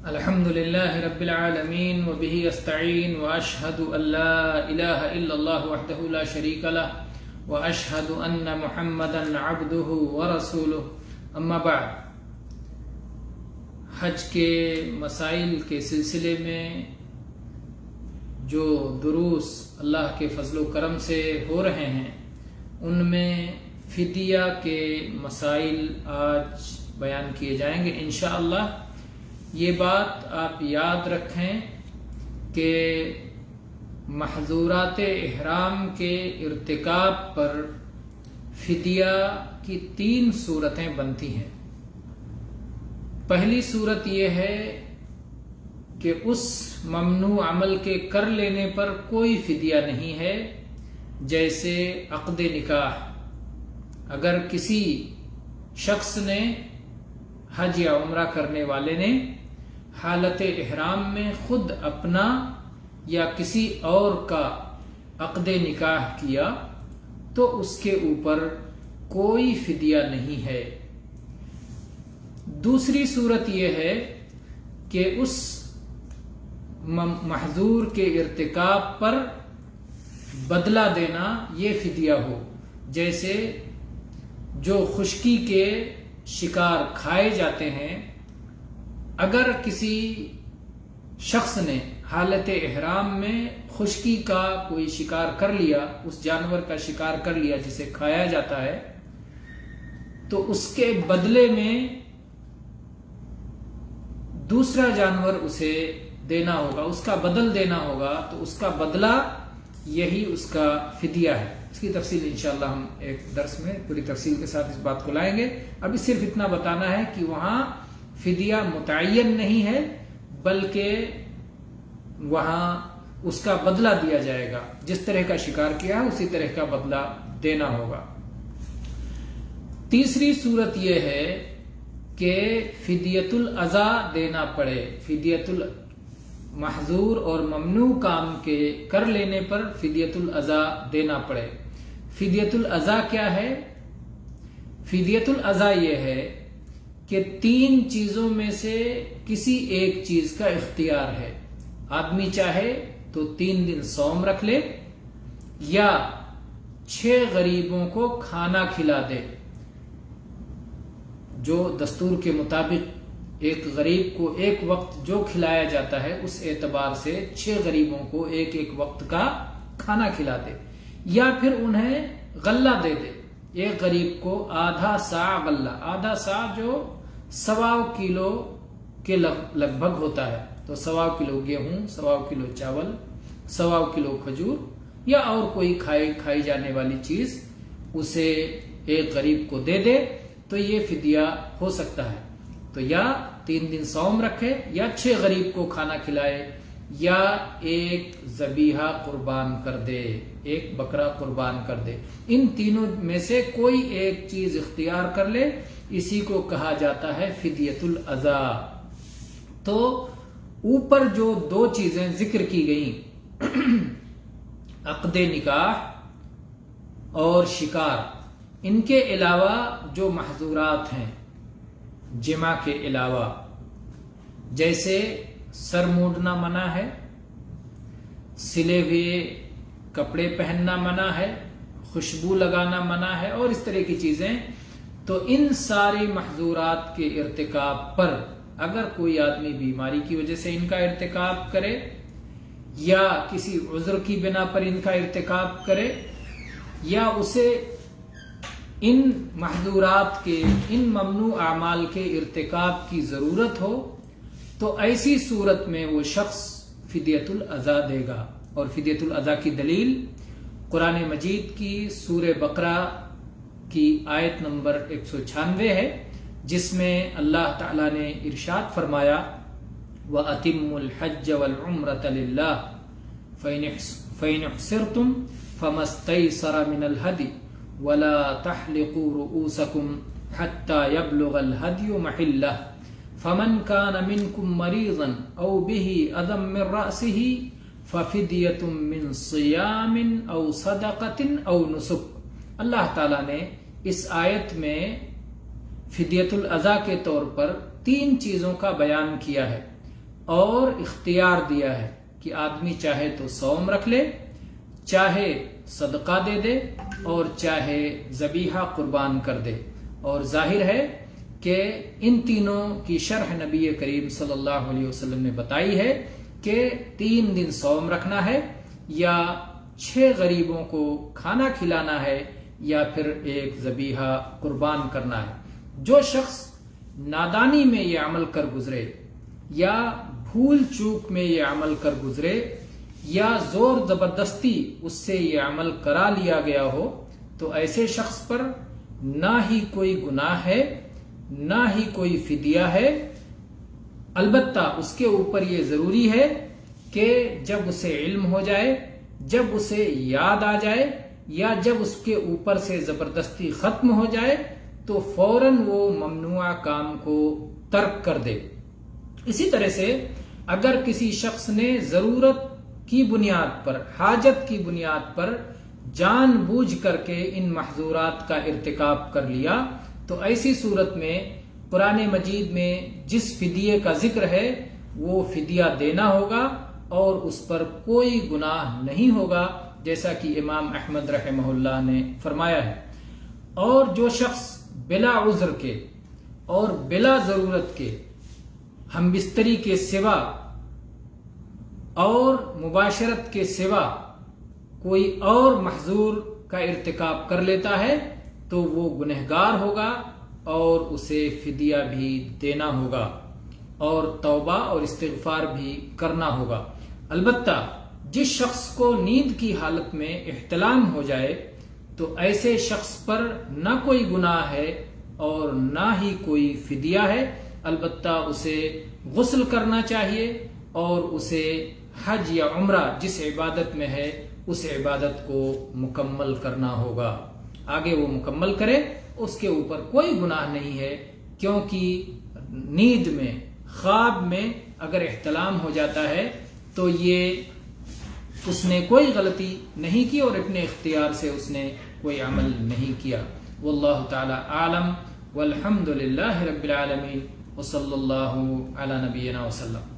الحمد لله رب العالمين وبه استعين واشهد ان لا اله الا الله وحده لا شريك له واشهد ان محمدا عبده ورسوله اما بعد. حج کے مسائل کے سلسلے میں جو دروس اللہ کے فضل و کرم سے ہو رہے ہیں ان میں فدیہ کے مسائل آج بیان کیے جائیں گے انشاءاللہ. یہ بات آپ یاد رکھیں کہ محظورات احرام کے ارتکاب پر فدیہ کی 3 صورتیں بنتی ہیں. پہلی صورت یہ ہے کہ اس ممنوع عمل کے کر لینے پر کوئی فدیہ نہیں ہے، جیسے عقد نکاح. اگر کسی شخص نے حج یا عمرہ کرنے والے نے حالت احرام میں خود اپنا یا کسی اور کا عقد نکاح کیا تو اس کے اوپر کوئی فدیہ نہیں ہے. دوسری صورت یہ ہے کہ اس محظور کے ارتکاب پر بدلہ دینا یہ فدیہ ہو، جیسے جو خشکی کے شکار کھائے جاتے ہیں. اگر کسی شخص نے حالت احرام میں خشکی کا کوئی شکار کر لیا، اس جانور کا شکار کر لیا جسے کھایا جاتا ہے، تو اس کے بدلے میں دوسرا جانور اسے دینا ہوگا، اس کا بدل دینا ہوگا، تو اس کا بدلہ یہی اس کا فدیہ ہے. اس کی تفصیل انشاءاللہ ہم ایک درس میں پوری تفصیل کے ساتھ اس بات کو لائیں گے. ابھی صرف اتنا بتانا ہے کہ وہاں فدیہ متعین نہیں ہے، بلکہ وہاں اس کا بدلہ دیا جائے گا. جس طرح کا شکار کیا ہے اسی طرح کا بدلہ دینا ہوگا. تیسری صورت یہ ہے کہ فدیۃ الاضا دینا پڑے. فدیۃ محظور اور ممنوع کام کے کر لینے پر فدیۃ الاضا دینا پڑے. فدیۃ الاضا کیا ہے؟ فدیۃ الاضا یہ ہے کہ 3 چیزوں میں سے کسی ایک چیز کا اختیار ہے. آدمی چاہے تو 3 دن صوم رکھ لے، یا 6 غریبوں کو کھانا کھلا دے. جو دستور کے مطابق ایک غریب کو ایک وقت جو کھلایا جاتا ہے اس اعتبار سے 6 غریبوں کو ایک وقت کا کھاا کھلا دے، یا پھر انہیں غلہ دے دے. ایک غریب کو آدھا سا غلہ، آدھا سا جو 1.25 کلو کے لگ بھگ ہوتا ہے، تو 1.25 کلو گیہوں، 1.25 کلو چاول، 1.25 کلو کھجور یا اور کوئی کھائی جانے والی چیز اسے ایک غریب کو دے دے تو یہ فدیہ ہو سکتا ہے. تو یا 3 دن صوم رکھے، یا 6 غریب کو کھانا کھلائے، یا ایک ذبیحہ قربان کر دے، ایک بکرا قربان کر دے. ان تینوں میں سے کوئی ایک چیز اختیار کر لے، اسی کو کہا جاتا ہے فدیۃ الاضا. تو اوپر جو 2 چیزیں ذکر کی گئیں، عقد نکاح اور شکار، ان کے علاوہ جو محظورات ہیں جمع کے علاوہ، جیسے سر موڑنا منع ہے، سلے ہوئے کپڑے پہننا منع ہے، خوشبو لگانا منع ہے، اور اس طرح کی چیزیں. تو ان ساری محظورات کے ارتکاب پر اگر کوئی آدمی بیماری کی وجہ سے ان کا ارتکاب کرے، یا کسی عذر کی بنا پر ان کا ارتکاب کرے، یا اسے ان محظورات کے، ان ممنوع اعمال کے ارتکاب کی ضرورت ہو، تو ایسی صورت میں وہ شخص فدیۃ الاضا دے گا. اور فدیۃ الاضا کی دلیل قرآن مجید کی سورہ بقرہ کی آیت نمبر 196 ہے، جس میں اللہ تعالیٰ نے ارشاد فرمایا وَأَتِمُّوا الْحَجَّ وَالْعُمْرَةَ لِلَّهِ فَإِنِ احْصِرْتُمْ فَمَا اسْتَيْسَرَ مِنَ الْهَدْيِ وَلَا تَحْلِقُوا رُؤُوسَكُمْ حَتَّى يَبْلُغَ الْهَدْيُ مَحِلَّهُ فَمَنْ كَانَ مِنْكُمْ مَرِيضًا أَوْ بِهِ أَذًى مِّن رَّأْسِهِ فَفِدْيَةٌ مِّن صِيَامٍ أَوْ صَدَقَةٍ أَوْ نُسُكٍ. اللہ تعالیٰ نے اس آیت میں فدیۃ الاضا کے طور پر 3 چیزوں کا بیان کیا ہے. اور اختیار دیا ہے کہ آدمی چاہے تو صوم رکھ لے، چاہے صدقہ دے دے، اور چاہے ذبیحہ قربان کر دے۔ اور ظاہر ہے کہ ان تینوں کی شرح نبی کریم صلی اللہ علیہ وسلم نے بتائی ہے کہ 3 دن صوم رکھنا ہے، یا 6 غریبوں کو کھانا کھلانا ہے، یا پھر ایک ذبیحہ قربان کرنا ہے۔ جو شخص نادانی میں یہ عمل کر گزرے، یا بھول چوک میں یہ عمل کر گزرے، یا زور زبردستی اس سے یہ عمل کرا لیا گیا ہو، تو ایسے شخص پر نہ ہی کوئی گناہ ہے، نہ ہی کوئی فدیہ ہے۔ البتہ اس کے اوپر یہ ضروری ہے کہ جب اسے علم ہو جائے، جب اسے یاد آ جائے، یا جب اس کے اوپر سے زبردستی ختم ہو جائے، تو فوراً وہ ممنوع کام کو ترک کر دے۔ اسی طرح سے اگر کسی شخص نے ضرورت کی بنیاد پر، حاجت کی بنیاد پر جان بوجھ کر کے ان محظورات کا ارتکاب کر لیا، تو ایسی صورت میں قرآن مجید میں جس فدیے کا ذکر ہے وہ فدیہ دینا ہوگا، اور اس پر کوئی گناہ نہیں ہوگا، جیسا کہ امام احمد رحمہ اللہ نے فرمایا ہے۔ اور جو شخص بلا عذر کے اور بلا ضرورت کے ہم بستری کے سوا اور مباشرت کے سوا کوئی اور محظور کا ارتکاب کر لیتا ہے، تو وہ گنہگار ہوگا، اور اسے فدیہ بھی دینا ہوگا، اور توبہ اور استغفار بھی کرنا ہوگا۔ البتہ جس شخص کو نیند کی حالت میں احتلام ہو جائے، تو ایسے شخص پر نہ کوئی گناہ ہے اور نہ ہی کوئی فدیہ ہے، البتہ اسے غسل کرنا چاہیے، اور اسے حج یا عمرہ جس عبادت میں ہے اس عبادت کو مکمل کرنا ہوگا۔ آگے وہ مکمل کرے، اس کے اوپر کوئی گناہ نہیں ہے، کیونکہ نیند میں، خواب میں اگر احتلام ہو جاتا ہے تو یہ اس نے کوئی غلطی نہیں کی، اور اپنے اختیار سے اس نے کوئی عمل نہیں کیا۔ واللہ تعالی عالم، والحمد للہ رب العالمین، وصلی اللہ علی نبینا وسلم۔